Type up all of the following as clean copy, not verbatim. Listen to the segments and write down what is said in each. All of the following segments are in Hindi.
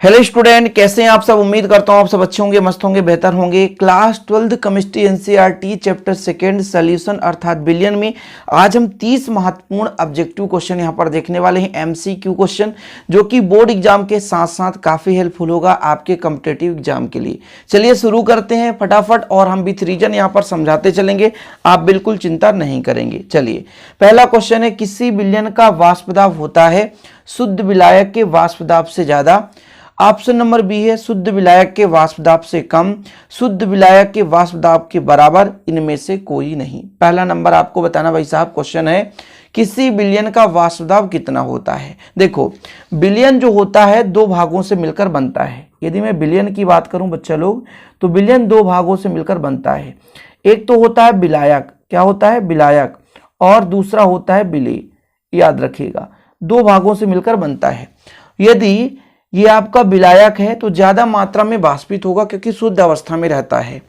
हेलो स्टूडेंट, कैसे हैं आप सब। उम्मीद करता हूं आप सब अच्छे होंगे, मस्त होंगे, बेहतर होंगे। Class 12 chemistry NCERT chapter second solution अर्थात बिलियन में आज हम 30 महत्वपूर्ण ऑब्जेक्टिव क्वेश्चन यहां पर देखने वाले हैं, एमसीक्यू क्वेश्चन, जो कि बोर्ड एग्जाम के साथ साथ काफी हेल्पफुल होगा आपके कॉम्पिटिटिव एग्जाम के लिए। चलिए शुरू करते हैं फटाफट, और हम विथ रीजन यहां पर समझाते चलेंगे, आप बिल्कुल चिंता नहीं करेंगे। चलिए, पहला क्वेश्चन है, किसी विलयन का वाष्प दाब होता है शुद्ध विलायक के वाष्प दाब से ज्यादा। ऑप्शन नंबर बी है शुद्ध विलायक के वाष्प दाब से कम, शुद्ध विलायक के वाष्प दाब के बराबर, इनमें से कोई नहीं। पहला नंबर आपको बताना भाई साहब क्वेश्चन है, किसी विलयन का वाष्प दाब कितना होता है। देखो, विलयन जो होता है दो भागों से मिलकर बनता है। यदि मैं विलयन की बात करूं बच्चा लोग, तो विलयन दो भागों से मिलकर बनता है। एक तो होता है विलायक, क्या होता है विलायक, और दूसरा होता है विलेय। याद रखिएगा, दो भागों से मिलकर बनता है। यदि ये आपका विलायक है तो ज्यादा मात्रा में वाष्पित होगा क्योंकि शुद्ध अवस्था में रहता है,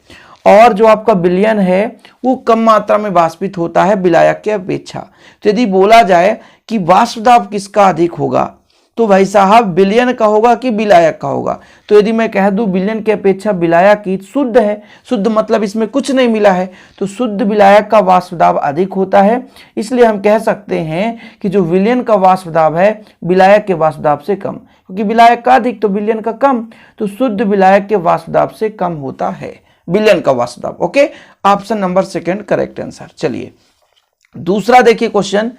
और जो आपका विलयन है वो कम मात्रा में वाष्पित होता है विलायक के अपेक्षा। तो यदि बोला जाए कि वाष्प दाब किसका अधिक होगा, तो भाई साहब विलयन का होगा कि विलायक का होगा। तो यदि मैं कह दूं विलयन की अपेक्षा विलायक ही शुद्ध है, शुद्ध मतलब इसमें कुछ नहीं मिला है, तो शुद्ध विलायक का वाष्प दाब अधिक होता है। इसलिए हम कह सकते हैं कि जो विलयन का वाष्प दाब है विलायक के वाष्प दाब से कम, क्योंकि विलायक का अधिक तो विलयन का कम, तो शुद्ध विलायक के वाष्प दाब से कम होता है विलयन का वाष्प दाब। Okay, option number second correct answer. चलिए दूसरा देखिए क्वेश्चन,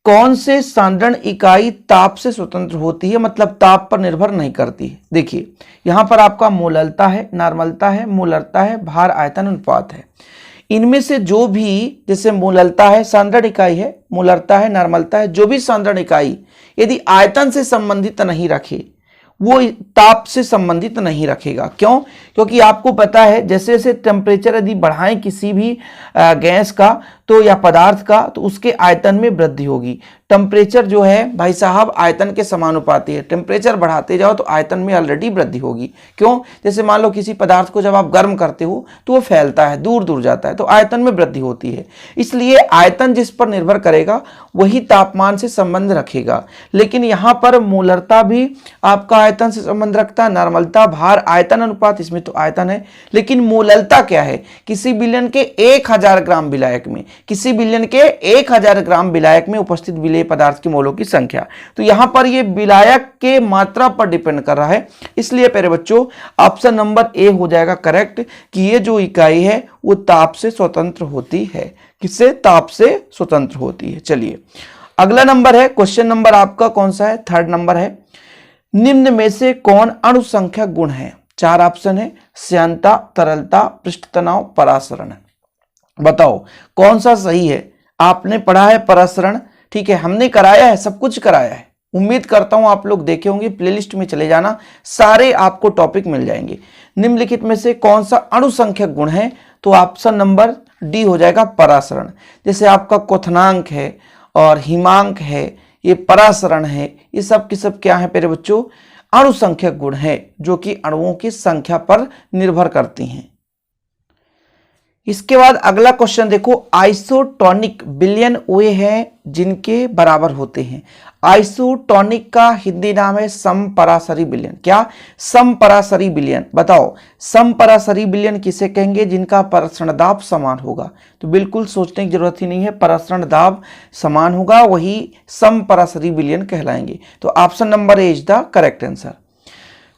कौन से सांद्रण इकाई ताप से स्वतंत्र होती है, मतलब ताप पर निर्भर नहीं करती है। देखिए यहां पर आपका मोललता है, नॉर्मलता है, मोलरता है, भार आयतन अनुपात है। इनमें से जो भी, जैसे मोललता है सांद्रण इकाई है, मोलरता है, नॉर्मलता है, जो भी सांद्रण इकाई यदि आयतन से संबंधित नहीं रखे वो ताप से संबंधित नहीं रखेगा। क्यों? क्योंकि आपको पता है जैसे जैसे टेम्परेचर यदि बढ़ाएं किसी भी गैस का तो या पदार्थ का, तो उसके आयतन में वृद्धि होगी। टेम्परेचर जो है भाई साहब आयतन के समानुपाती है, टेम्परेचर बढ़ाते जाओ तो आयतन में ऑलरेडी वृद्धि होगी। क्यों? जैसे मान लो किसी पदार्थ को जब आप गर्म करते हो तो वो फैलता है, दूर दूर जाता है, तो आयतन में वृद्धि होती है। इसलिए आयतन जिस पर निर्भर करेगा वही तापमान से संबंध रखेगा। लेकिन यहाँ पर मोलरता भी आपका आयतन से संबंध रखता है, नॉर्मलता, भार, आयतन अनुपात, इसमें तो आयतन है। लेकिन मोललता क्या है? किसी विलयन के 1000 ग्राम विलायक में, किसी विलयन के 1000 ग्राम विलायक में उपस्थित विलेय पदार्थ की मोलों की संख्या। तो यहां पर ये विलायक के मात्रा पर डिपेंड कर रहा है। इसलिए प्यारे बच्चों ऑप्शन नंबर ए हो जाएगा करेक्ट, कि ये जो इकाई है वो ताप से स्वतंत्र होती है। किससे? ताप से स्वतंत्र होती है। चलिए अगला नंबर है, क्वेश्चन नंबर आपका कौन सा है? थर्ड नंबर है, निम्न में से कौन अणुसंख्यक गुण है? चार ऑप्शन है, श्यानता, तरलता, पृष्ठ तनाव, परासरण। बताओ कौन सा सही है? आपने पढ़ा है परासरण, ठीक है, हमने कराया है, सब कुछ कराया है। उम्मीद करता हूं आप लोग देखे होंगे, प्लेलिस्ट में चले जाना, सारे आपको टॉपिक मिल जाएंगे। निम्नलिखित में से कौन सा अणुसंख्यक गुण है? तो ऑप्शन नंबर डी हो जाएगा परासरण। जैसे आपका क्वथनांक है और हिमांक है, ये परासरण है, ये सब की सब क्या है प्यारे बच्चों? अणुसंख्यक गुण है, जो कि अणुओं की संख्या पर निर्भर करती हैं। इसके बाद अगला क्वेश्चन देखो, आइसोटोनिक विलयन वे हैं जिनके बराबर होते हैं। आइसोटोनिक का हिंदी नाम है समपरासरी विलयन। क्या? समपरासरी विलयन। बताओ समपरासरी विलयन किसे कहेंगे? जिनका परासरण दाब समान होगा। तो बिल्कुल सोचने की जरूरत ही नहीं है, परासरण दाब समान होगा, वही समपरासरी विलयन कहलाएंगे। तो option number A is the correct answer.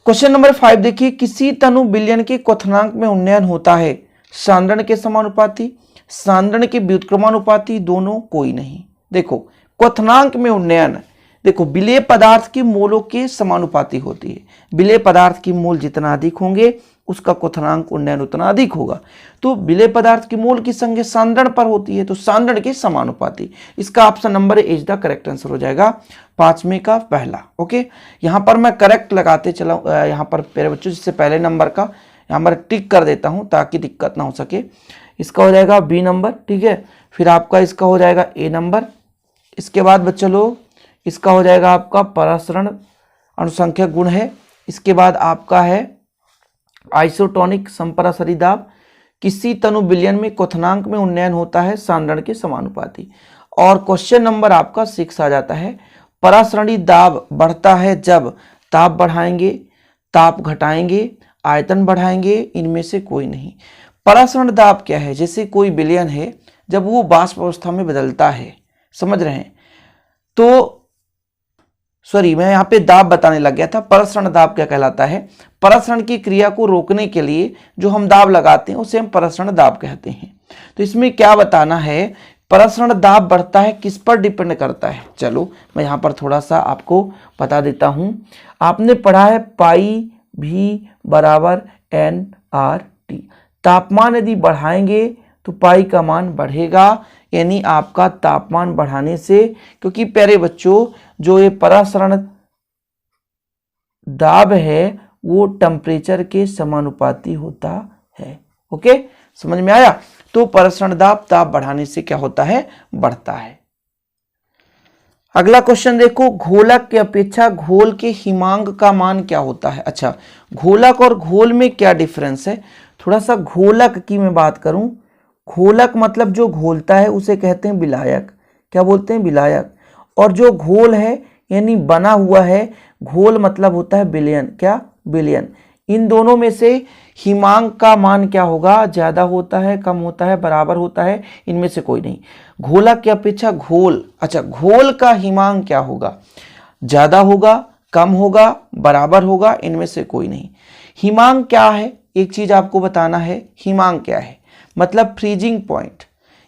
Question number 5 देखिए, किसी तनु विलयन के क्वथनांक में उन्नयन होता है सांद्रण के समानुपाती, सांद्रण के व्युत्क्रमानुपाती, दोनों, कोई नहीं। देखो क्वथनांक में उन्नयन, देखो विलेय पदार्थ के मोलों के समानुपाती होती है। विलेय पदार्थ की मोल जितना अधिक होंगे उसका क्वथनांक उन्नयन उतना अधिक होगा। तो विलेय पदार्थ की मोल की संख्या सांद्रण पर होती है, तो सांद्रण के समानुपाती। इसका option number is the correct answer हो जाएगा, पांचवें का पहला। ओके, यहां पर मैं करेक्ट लगाते चला, यहां पर मेरे बच्चों जिससे पहले नंबर का यहाँ पर टिक कर देता हूं ताकि दिक्कत ना हो सके। इसका हो जाएगा बी नंबर, ठीक है, फिर आपका इसका हो जाएगा ए नंबर। इसके बाद बच्चों लोग इसका हो जाएगा आपका परासरण अणुसंख्यक गुण है। इसके बाद आपका है आइसोटोनिक समपरासरी दाब, किसी तनु विलयन में क्वथनांक में उन्नयन होता है सांद्रण के समानुपाती। और क्वेश्चन नंबर आपका 6 आ जाता है, परासरणी दाब बढ़ता है जब ताप बढ़ाएंगे, ताप घटाएंगे, आयतन बढ़ाएंगे, इनमें से कोई नहीं। परासरण दाब क्या है? जैसे कोई विलयन है, जब वो वाष्प अवस्था में बदलता है, समझ रहे हैं, तो सॉरी मैं यहाँ पे दाब बताने लग गया था। परासरण दाब क्या कहलाता है? परासरण की क्रिया को रोकने के लिए जो हम दाब लगाते हैं उसे हम परासरण दाब कहते हैं। तो इसमें क्या बताना है? परासरण दाब बढ़ता है, किस पर डिपेंड करता है? चलो मैं यहाँ पर थोड़ा सा आपको बता देता हूँ। आपने पढ़ा है पाई भी बराबर एन आर टी। तापमान यदि बढ़ाएंगे तो पाई का मान बढ़ेगा, यानी आपका तापमान बढ़ाने से, क्योंकि प्यारे बच्चों जो ये परासरण दाब है वो टेम्परेचर के समानुपाती होता है। ओके, समझ में आया? तो परासरण दाब ताप बढ़ाने से क्या होता है? बढ़ता है। अगला क्वेश्चन देखो, घोलक की अपेक्षा घोल के हिमांक का मान क्या होता है? अच्छा, घोलक और घोल में क्या डिफरेंस है? थोड़ा सा घोलक की मैं बात करूं, घोलक मतलब जो घोलता है उसे कहते हैं विलायक। क्या बोलते हैं? विलायक। और जो घोल है यानी बना हुआ है, घोल मतलब होता है विलयन। क्या? विलयन। इन दोनों में से हिमांक का मान क्या होगा? ज्यादा होता है, कम होता है, बराबर होता है? इनमें से कोई नहीं। घोलक की अपेक्षा घोल, अच्छा घोल का हिमांक क्या होगा? ज्यादा होगा, कम होगा, बराबर होगा? इनमें से कोई नहीं। हिमांक क्या है? एक चीज आपको बताना है, हिमांक क्या है? मतलब फ्रीजिंग पॉइंट।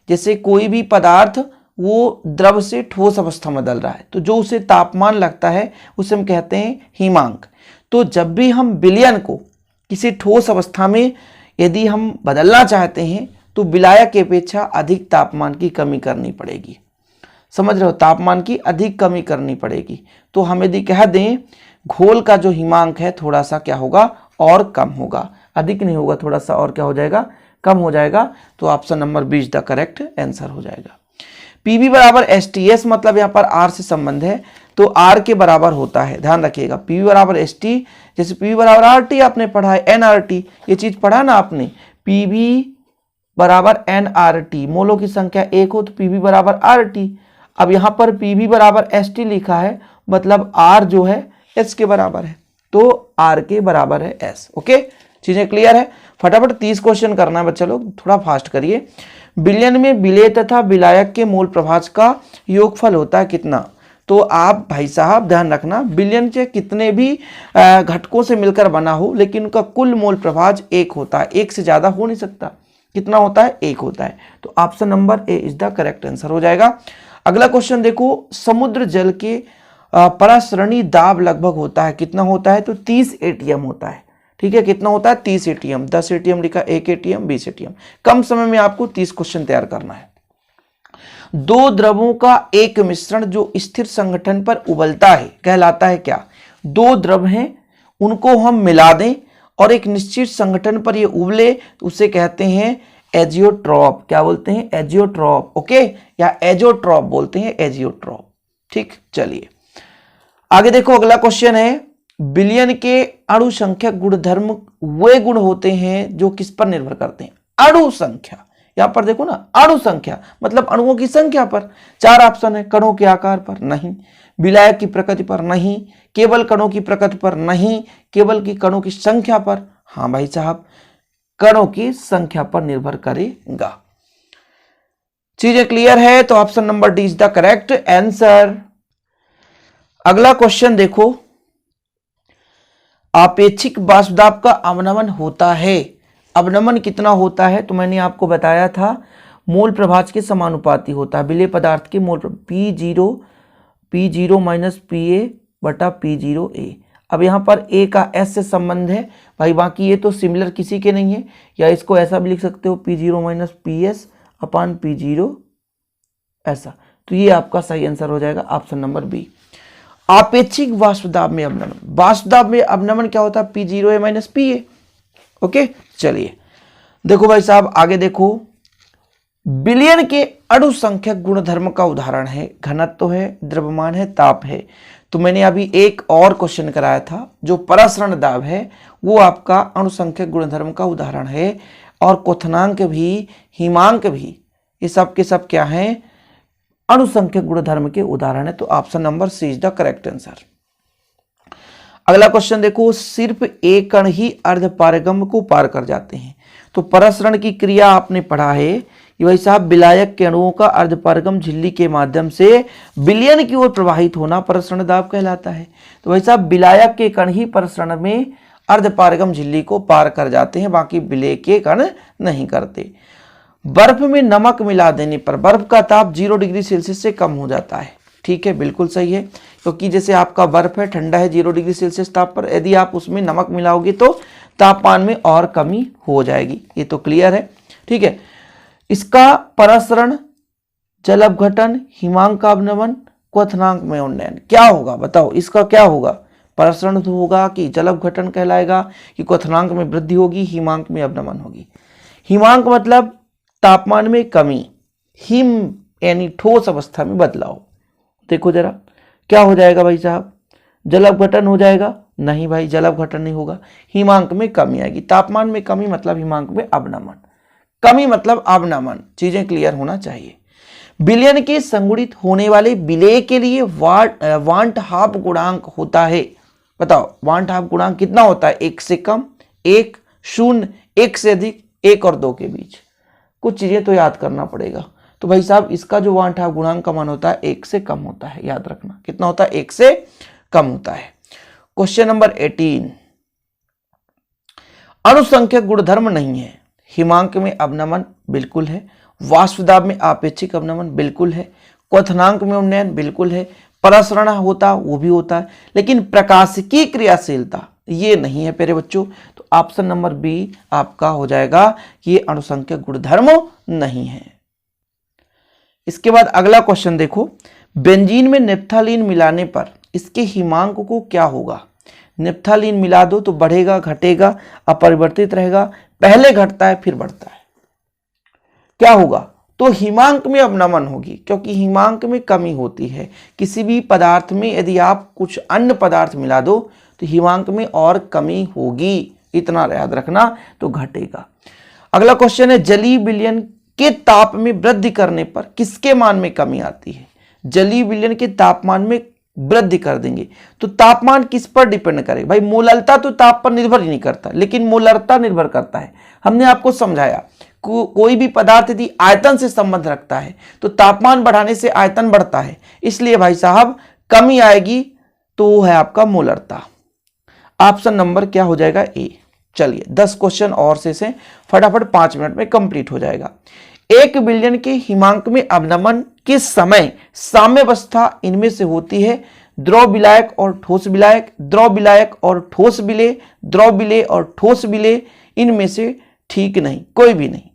जैसे कोई भी पदार्थ वो द्रव से ठोस अवस्था में बदल रहा है, तो जो उसे तापमान लगता है उसे हम कहते हैं हिमांक। तो जब भी हम विलयन को किसी ठोस अवस्था में यदि हम बदलना चाहते हैं तो विलायक की अपेक्षा अधिक तापमान की कमी करनी पड़ेगी। समझ रहे हो? तापमान की अधिक कमी करनी पड़ेगी। तो हम यदि कह दें घोल का जो हिमांक है थोड़ा सा क्या होगा? और कम होगा, अधिक नहीं होगा, थोड़ा सा और क्या हो जाएगा? कम हो जाएगा। तो option number B is the correct answer हो जाएगा। पीवी बराबर एस टी, एस मतलब यहाँ पर आर से संबंध है तो आर के बराबर होता है, ध्यान रखिएगा। पीवी बराबर एस टी, जैसे पीवी बराबर आर टी आपने पढ़ा है, एन आर टी, ये चीज पढ़ा ना आपने। पीवी बराबर एन आर टी, मोलों की संख्या एक हो तो पीवी बराबर आर टी। अब यहाँ पर पीवी बराबर एस टी लिखा है, मतलब आर जो है एस के बराबर है, तो आर के बराबर है एस। ओके, चीजें क्लियर है? फटाफट 30 क्वेश्चन करना है बच्चा लोग, थोड़ा फास्ट करिए। विलयन में विलेय तथा विलायक के मोल प्रभाज का योगफल होता है कितना? तो आप भाई साहब ध्यान रखना, विलयन के कितने भी घटकों से मिलकर बना हो लेकिन उनका कुल मोल प्रभाज एक होता है, एक से ज्यादा हो नहीं सकता। कितना होता है? एक होता है। तो option number A is the correct answer हो जाएगा। अगला क्वेश्चन देखो, समुद्र जल के परासरणी दाब लगभग होता है कितना होता है? तो 30 एटीएम होता है। ठीक है, कितना होता है? 30 एटीएम। 10 एटीएम लिखा, 1 एटीएम, 20 एटीएम। कम समय में आपको 30 क्वेश्चन तैयार करना है। दो द्रवों का एक मिश्रण जो स्थिर संगठन पर उबलता है कहलाता है क्या? दो द्रव हैं, उनको हम मिला दें और एक निश्चित संगठन पर ये उबले, उसे कहते हैं एजियोट्रॉप। क्या बोलते हैं? एजियोट्रॉप। ओके, या एजोट्रॉप बोलते हैं, एजियोट्रॉप। ठीक, चलिए आगे देखो। अगला क्वेश्चन है, विलयन के अणु संख्या गुणधर्म वे गुण होते हैं जो किस पर निर्भर करते हैं? अणु संख्या। यहां पर देखो ना, अणु संख्या मतलब अणुओं की संख्या पर। 4 ऑप्शन है। कणों के आकार पर नहीं, विलायक की प्रकृति पर नहीं, केवल कणों की प्रकृति पर नहीं, केवल की कणों की संख्या पर। हाँ भाई साहब, कणों की संख्या पर निर्भर करेगा। चीजें क्लियर है? तो option number D is the correct answer. अगला क्वेश्चन देखो, आपेक्षिक वाष्प दाब का अवनमन होता है, अवनमन कितना होता है? तो मैंने आपको बताया था मोल प्रभाज के समानुपाती होता है। विलेय पदार्थ के मोल P0 माइनस PA बटा P0A। अब यहाँ पर A का S से संबंध है भाई, बाकी ये तो सिमिलर किसी के नहीं है, या इसको ऐसा भी लिख सकते हो P0 माइनस PS अपान P0 ऐसा। तो ये आपका सही आंसर हो जाएगा ऑप्शन नंबर बी। आपेक्षिक वाष्प दाब में अवनमन, वाष्प दाब में अवनमन क्या होता है? P0A minus PA। ओके, चलिए देखो भाई साहब आगे देखो, विलयन के अणु संख्यक गुणधर्म का उदाहरण है घनत्व है, द्रव्यमान है, ताप है। तो मैंने अभी एक और क्वेश्चन कराया था, जो परासरण दाब है वो आपका अणु संख्यक गुणधर्म का उदाहरण है, और क्वथनांक भी, हिमांक भी, ये सब के सब क्या है? अणु संख्यक गुणधर्म के उदाहरण है। तो option number C is the correct answer. अगला क्वेश्चन देखो, सिर्फ एक कण ही अर्धपारगम्य को पार कर जाते हैं। तो परसरण की क्रिया आपने पढ़ा है कि भाई साहब विलायक के अणुओं का अर्धपारगम झिल्ली के माध्यम से विलयन की ओर प्रवाहित होना परसरण दाब कहलाता है। तो भाई साहब विलायक के कण ही परसरण में अर्धपारगम झिल्ली को पार कर जाते हैं, बाकी विलेय के कण नहीं करते। बर्फ में नमक मिला देने पर बर्फ का ताप 0 डिग्री सेल्सियस से कम हो जाता है। ठीक है, बिल्कुल सही है, क्योंकि जैसे आपका बर्फ है ठंडा है 0 डिग्री सेल्सियस ताप पर, यदि आप उसमें नमक मिलाओगे तो तापमान में और कमी हो जाएगी। ये तो क्लियर है। ठीक है, इसका परसरण, जल अपघटन, हिमांक का अवनमन, क्वथनांक में उन्नयन क्या होगा बताओ, इसका क्या होगा? परसरण होगा कि जल अपघटन कहलाएगा कि क्वथनांक में वृद्धि होगी, हिमांक में अवनमन होगी? हिमांक मतलब तापमान में कमी, हिम यानी ठोस अवस्था में बदलाव। देखो जरा क्या हो जाएगा भाई साहब, जल अपघटन हो जाएगा? नहीं भाई, जल अपघटन नहीं होगा, हिमांक में कमी आएगी। तापमान में कमी मतलब हिमांक में अवनमन, कमी मतलब अवनमन। चीजें क्लियर होना चाहिए। विलयन के संगुणित होने वाले विलेय के लिए वांट हाफ गुणांक होता है। बताओ वांट हाफ गुणांक कितना होता है? 1 से कम, 1, 0, 1 से अधिक, 1 और 2 के बीच। कुछ चीजें तो याद करना पड़ेगा। तो भाई साहब इसका जो वांट हाफ गुणांक का मान होता है 1 से कम होता है, याद रखना। कितना होता है? 1 से कम होता है। क्वेश्चन नंबर 18, अणुसंख्यक गुणधर्म नहीं है। हिमांक में अवनमन बिल्कुल है, वाष्पदाब में आपेक्षिक अवनमन बिल्कुल है, क्वथनांक में उन्नयन बिल्कुल है, परसरण होता वो भी होता है, लेकिन प्रकाशिकी क्रियाशीलता ये नहीं है प्यारे बच्चों। तो ऑप्शन नंबर बी आपका हो जाएगा कि ये अणुसंख्यक गुणधर्म नहीं है। इसके बाद अगला क्वेश्चन देखो, बेंजीन में नेप्थालीन मिलाने पर इसके हिमांक को क्या होगा? नेप्थालीन मिला दो तो बढ़ेगा घटेगा, अपरिवर्तित रहेगा, पहले घटता है फिर बढ़ता है, क्या होगा? तो हिमांक में अवनमन होगी, क्योंकि हिमांक में कमी होती है। किसी भी पदार्थ में यदि आप कुछ अन्य पदार्थ मिला दो तो हिमांक में और कमी होगी, इतना याद रखना, तो घटेगा। अगला क्वेश्चन है, जलीय विलयन के ताप में वृद्धि करने पर किसके मान में कमी आती है? जलीय विलयन के तापमान में वृद्धि कर देंगे तो तापमान किस पर डिपेंड करेगा? भाई मोलरता तो ताप पर निर्भर ही नहीं करता, लेकिन मोलरता निर्भर करता है। हमने आपको समझाया कोई भी पदार्थ यदि आयतन से संबंध रखता है तो तापमान बढ़ाने से आयतन बढ़ता है, इसलिए भाई साहब कमी आएगी तो वो है आपका मोलरता। ऑप्शन नंबर क्या हो जाएगा? ए। चलिए 10 क्वेश्चन और से फटाफट 5 मिनट में कंप्लीट हो जाएगा। एक विलयन के हिमांक में अवनमन के समय साम्यावस्था इनमें से होती है द्रव विलायक और ठोस विलायक, द्रव विलायक और ठोस विलेय, द्रव विलेय और ठोस विलेय, इनमें से ठीक नहीं, कोई भी नहीं।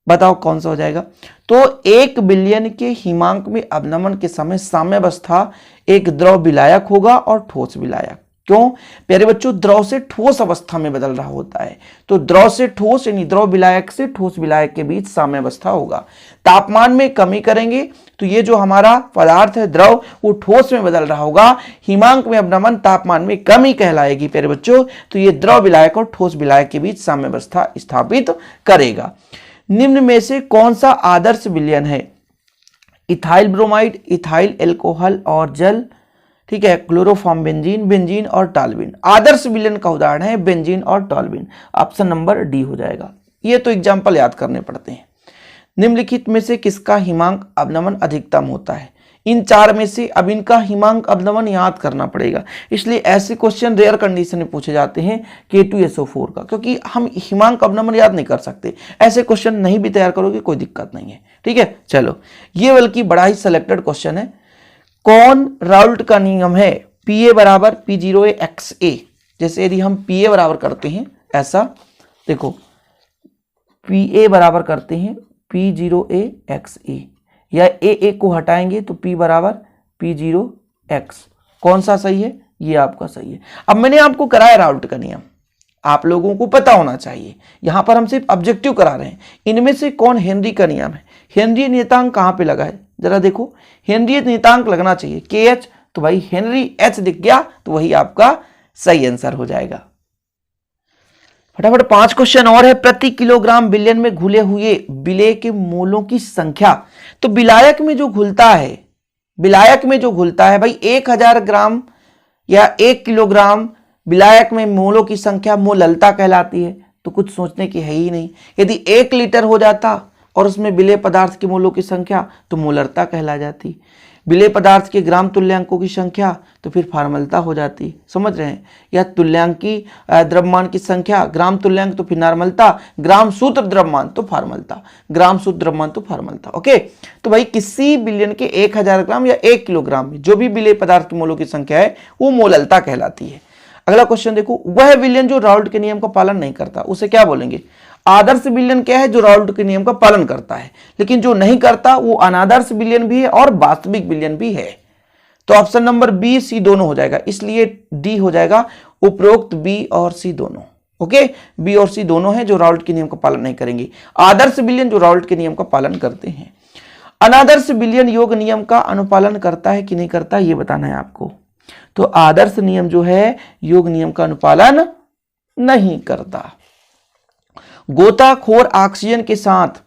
बताओ कौन सा हो जाएगा? तो एक विलयन के हिमांक में अवनमन के समय साम्यावस्था एक द्रव विलायक होगा और ठोस विलायक। क्यों प्यारे बच्चों? द्रव से ठोस अवस्था में बदल रहा होता है, तो द्रव से ठोस यानी द्रव विलायक से ठोस विलायक के बीच साम्यावस्था होगा। तापमान में कमी करेंगे तो ये जो हमारा पदार्थ है द्रव वो ठोस में बदल रहा होगा। हिमांक में अवनमन तापमान में कमी कहलाएगी प्यारे बच्चों, तो ये द्रव विलायक और ठोस विलायक के बीच साम्यावस्था स्थापित करेगा। निम्न में से कौन सा आदर्श विलयन है? इथाइल ब्रोमाइड, इथाइल एल्कोहल और जल, ठीक है, क्लोरोफॉर्म बेंजीन, बेंजीन और टॉल्यूइन। आदर्श विलयन का उदाहरण है बेंजीन और टॉल्यूइन। ऑप्शन नंबर डी हो जाएगा। ये तो एग्जाम्पल याद करने पड़ते हैं। निम्नलिखित में से किसका हिमांक अवनमन अधिकतम होता है? इन 4 में से अब इनका हिमांक अवनमन याद करना पड़ेगा, इसलिए ऐसे क्वेश्चन रेयर कंडीशन में पूछे जाते हैं K2SO4 का, क्योंकि हम हिमांक अवनमन याद नहीं कर सकते। ऐसे क्वेश्चन नहीं भी तैयार करोगे कोई दिक्कत नहीं है, ठीक है। चलो ये बल्कि बड़ा ही सिलेक्टेड क्वेश्चन है। कौन राउल्ट का नियम है? PA बराबर P0A XA। जैसे यदि हम PA बराबर करते हैं, ऐसा देखो PA बराबर करते हैं P0A XA, या A को हटाएंगे तो P बराबर P0X। कौन सा सही है? ये आपका सही है। अब मैंने आपको कराया राउल्ट का नियम, आप लोगों को पता होना चाहिए। यहां पर हम सिर्फ ऑब्जेक्टिव करा रहे हैं। इनमें से कौन हेनरी का नियम है? हेनरी नियतांक कहां पे लगा है? जरा देखो, हेनरी नियतांक लगना चाहिए KH, तो भाई हेनरी H दिख गया तो वही आपका सही आंसर हो जाएगा। फटाफट 5 क्वेश्चन और है। प्रति किलोग्राम विलयन में घुले हुए विलेय के मोलों की संख्या। तो विलायक में जो घुलता है, विलायक में जो घुलता है भाई 1000 ग्राम या 1 किलोग्राम विलायक में मोलों की संख्या मोललता कहलाती है, तो कुछ सोचने की है ही नहीं। यदि 1 लीटर हो जाता और उसमें विलेय पदार्थ के मोलों की संख्या तो मोलरता कहला जाती। विलेय पदार्थ के ग्राम तुल्यांकों की संख्या तो फिर फार्मलता हो जाती। समझ रहे हैं? या तुल्यांकी द्रव्यमान की संख्या ग्राम तुल्यांक तो फिर नॉर्मलता, ग्राम सूत्र द्रव्यमान तो फार्मलता, ग्राम सूत्र द्रव्यमान तो फार्मलता। ओके, तो भाई किसी बिलियन के 1000 ग्राम या 1 किलोग्राम में जो भी विलेय पदार्थ के मोलों की संख्या है वो मोललता कहलाती है। अगला क्वेश्चन देखो, वह विलयन जो राउल्ट के नियम का पालन नहीं करता उसे क्या बोलेंगे? आदर्श विलयन क्या है? जो राउल्ट के नियम का पालन करता है, लेकिन जो नहीं करता वो अनादर्श विलयन भी है और वास्तविक विलयन भी है। तो ऑप्शन नंबर बी सी दोनों हो जाएगा, इसलिए डी हो जाएगा उपरोक्त बी और सी दोनों। ओके, बी और सी दोनों हैं जो राउल्ट के नियम का पालन नहीं करेंगे। आदर्श विलयन जो राउल्ट के नियम का पालन करते हैं। अनादर्श विलयन योग नियम का अनुपालन करता है कि नहीं करता ये बताना है आपको। तो आदर्श नियम जो है योग नियम का अनुपालन नहीं करता। गोताखोर ऑक्सीजन के साथ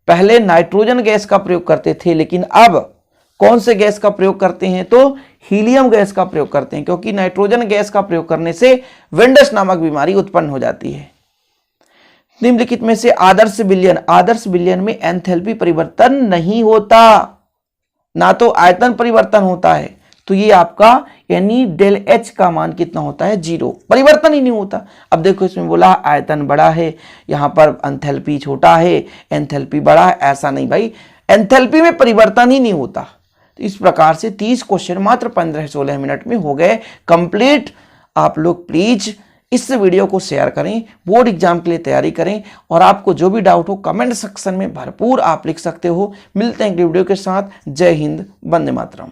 पहले नाइट्रोजन गैस का प्रयोग करते थे, लेकिन अब कौन से गैस का प्रयोग करते हैं? तो हीलियम गैस का प्रयोग करते हैं, क्योंकि नाइट्रोजन गैस का प्रयोग करने से विंडस नामक बीमारी उत्पन्न हो जाती है। निम्नलिखित में से आदर्श विलयन में एंथैल्पी परिवर्तन नहीं होता, ना तो आयतन परिवर्तन होता है। तो ये आपका यानी डेल एच का मान कितना होता है? 0, परिवर्तन ही नहीं होता। अब देखो इसमें बोला आयतन बड़ा है, यहाँ पर एंथैल्पी छोटा है, एंथैल्पी बड़ा है, ऐसा नहीं भाई, एंथैल्पी में परिवर्तन ही नहीं होता। तो इस प्रकार से 30 क्वेश्चन मात्र 15-16 मिनट में हो गए कंप्लीट। आप लोग प्लीज इस वीडियो को शेयर करें, बोर्ड एग्जाम के लिए तैयारी करें, और आपको जो भी डाउट हो कमेंट सेक्शन में भरपूर आप लिख सकते हो। मिलते हैं अगली वीडियो के साथ। जय हिंद, वंदे मातरम।